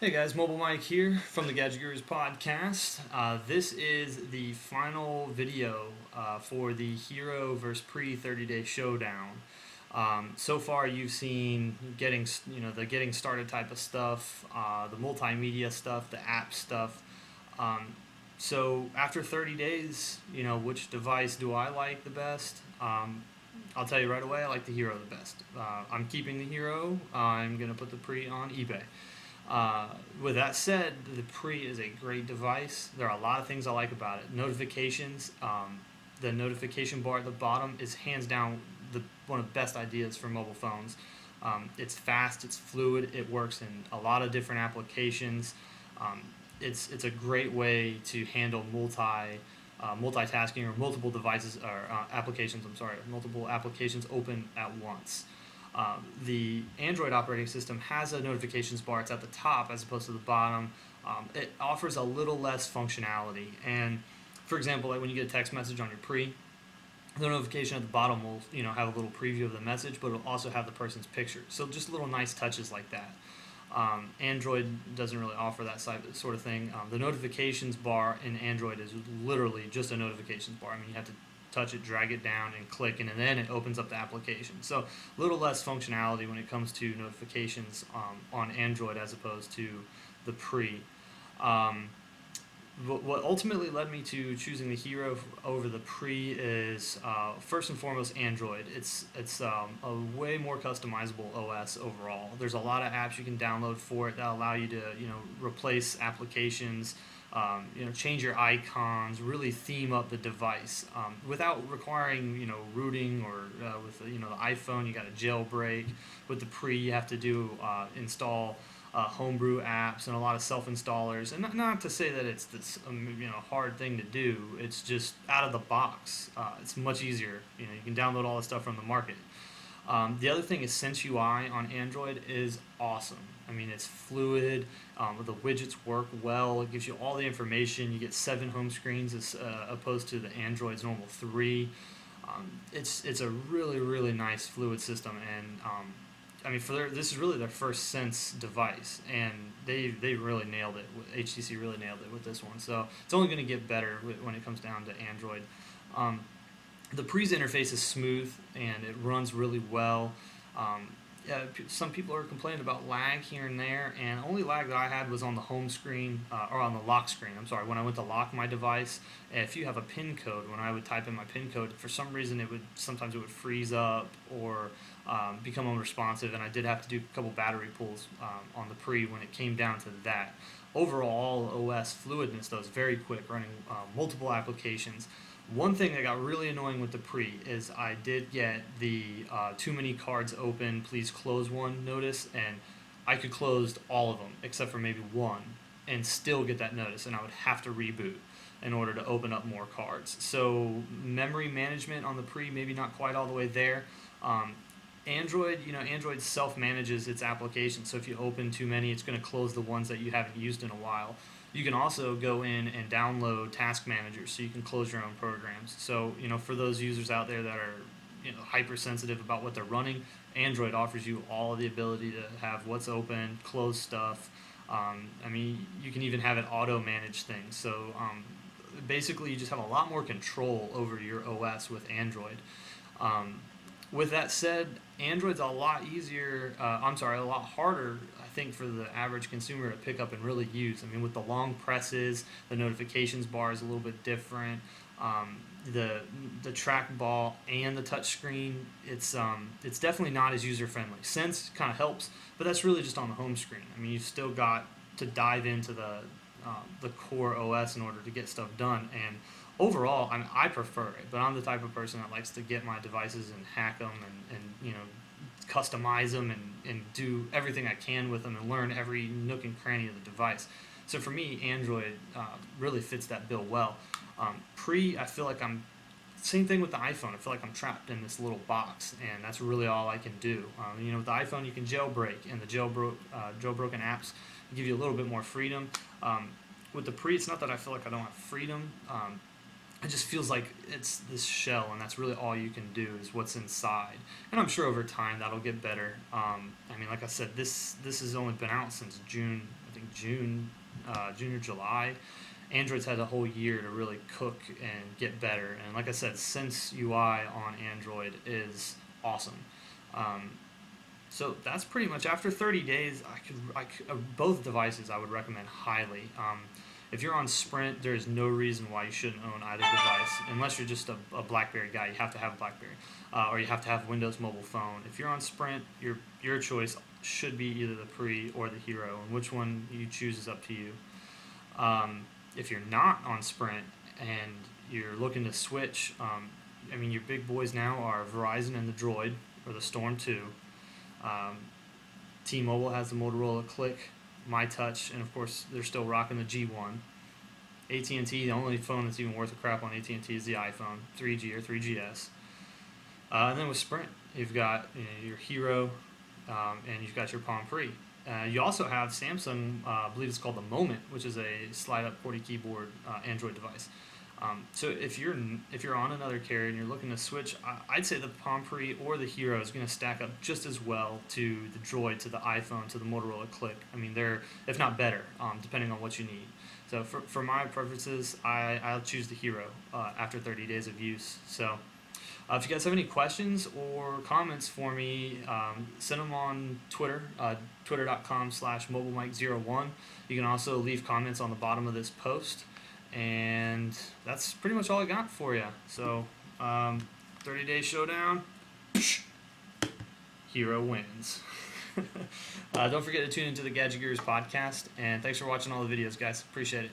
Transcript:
Hey guys, Mobile Mike here from the Gadget Gurus podcast. This is the final video for the Hero vs Pre 30-day showdown. So far, you've seen the getting started type of stuff, the multimedia stuff, the app stuff. So after 30 days, which device do I like the best? I'll tell you right away, I like the Hero the best. I'm keeping the Hero. I'm gonna put the Pre on eBay. With that said, the Pre is a great device. There are a lot of things I like about it. Notifications, the notification bar at the bottom is hands down one of the best ideas for mobile phones. It's fast, it's fluid, it works in a lot of different applications. It's a great way to handle multitasking or multiple devices or applications. Multiple applications open at once. The Android operating system has a notifications bar. It's at the top as opposed to the bottom. It offers a little less functionality. And for example, like when you get a text message on your Pre, the notification at the bottom will have a little preview of the message, but it'll also have the person's picture. So just little nice touches like that. Android doesn't really offer that sort of thing. The notifications bar in Android is literally just a notifications bar. I mean, you have to touch it, drag it down, and click, and then it opens up the application. So a little less functionality when it comes to notifications on Android as opposed to the Pre. What ultimately led me to choosing the Hero over the Pre is first and foremost Android. It's a way more customizable OS overall. There's a lot of apps you can download for it that allow you to replace applications, change your icons, really theme up the device without requiring rooting or with the iPhone you got a jailbreak. With the Pre you have to install homebrew apps and a lot of self-installers, and not to say that it's this hard thing to do. It's just out of the box. It's much easier. You can download all the stuff from the market. The other thing is Sense UI on Android is awesome. I mean, it's fluid. The widgets work well. It gives you all the information. You get 7 home screens as opposed to the Android's normal 3. It's a really nice fluid system, and this is really their first Sense device, and they really nailed it. HTC really nailed it with this one. So it's only going to get better when it comes down to Android. The Pre's interface is smooth and it runs really well. Some people are complaining about lag here and there, and only lag that I had was on the home screen or on the lock screen. I'm sorry, when I went to lock my device, if you have a PIN code, when I would type in my PIN code, for some reason sometimes it would freeze up or become unresponsive, and I did have to do a couple battery pulls on the Pre when it came down to that. Overall, OS fluidness though is very quick, running multiple applications. One thing that got really annoying with the Pre is I did get the too many cards open, please close one notice, and I could close all of them except for maybe one and still get that notice, and I would have to reboot in order to open up more cards. So memory management on the Pre, maybe not quite all the way there. Android self-manages its applications, so if you open too many, it's going to close the ones that you haven't used in a while. You can also go in and download task managers so you can close your own programs. So, for those users out there that are, hypersensitive about what they're running, Android offers you all of the ability to have what's open, close stuff. You can even have it auto-manage things. So, basically, you just have a lot more control over your OS with Android. With that said, Android's a lot harder, I think, for the average consumer to pick up and really use. With the long presses, the notifications bar is a little bit different. The trackball and the touch screen, it's definitely not as user friendly. Sense kind of helps, but that's really just on the home screen. You've still got to dive into the core OS in order to get stuff done, and overall, I prefer it, but I'm the type of person that likes to get my devices and hack them and customize them and do everything I can with them and learn every nook and cranny of the device. So for me, Android really fits that bill well. Pre, I feel like same thing with the iPhone. I feel like I'm trapped in this little box, and that's really all I can do. With the iPhone, you can jailbreak, and the jailbroken apps give you a little bit more freedom. With the Pre, it's not that I feel like I don't have freedom. It just feels like it's this shell, and that's really all you can do is what's inside. And I'm sure over time that'll get better. Like I said, this has only been out since June. I think June or July. Android's had a whole year to really cook and get better. And like I said, Sense UI on Android is awesome. So that's pretty much, after 30 days, both devices I would recommend highly. If you're on Sprint, there's no reason why you shouldn't own either device, unless you're just a BlackBerry guy. You have to have a BlackBerry, or you have to have a Windows Mobile phone. If you're on Sprint, your choice should be either the Pre or the Hero, and which one you choose is up to you. If you're not on Sprint and you're looking to switch, your big boys now are Verizon and the Droid, or the Storm 2. T-Mobile has the Motorola Click, MyTouch, and of course they're still rocking the G1. AT&T, the only phone that's even worth a crap on AT&T is the iPhone 3G or 3GS. And then with Sprint, you've got your Hero, and you've got your Palm Pre. You also have Samsung, I believe it's called the Moment, which is a slide-up QWERTY keyboard Android device. So if you're on another carrier and you're looking to switch, I'd say the Palm Pre or the Hero is going to stack up just as well to the Droid, to the iPhone, to the Motorola Click. I mean, they're, if not better, depending on what you need. So for my preferences, I'll choose the Hero after 30 days of use. So if you guys have any questions or comments for me, send them on Twitter, twitter.com/mobilemike01. You can also leave comments on the bottom of this post. And that's pretty much all I got for you. So, 30-day showdown, Hero wins. Don't forget to tune into the Gadget Gurus podcast. And thanks for watching all the videos, guys. Appreciate it.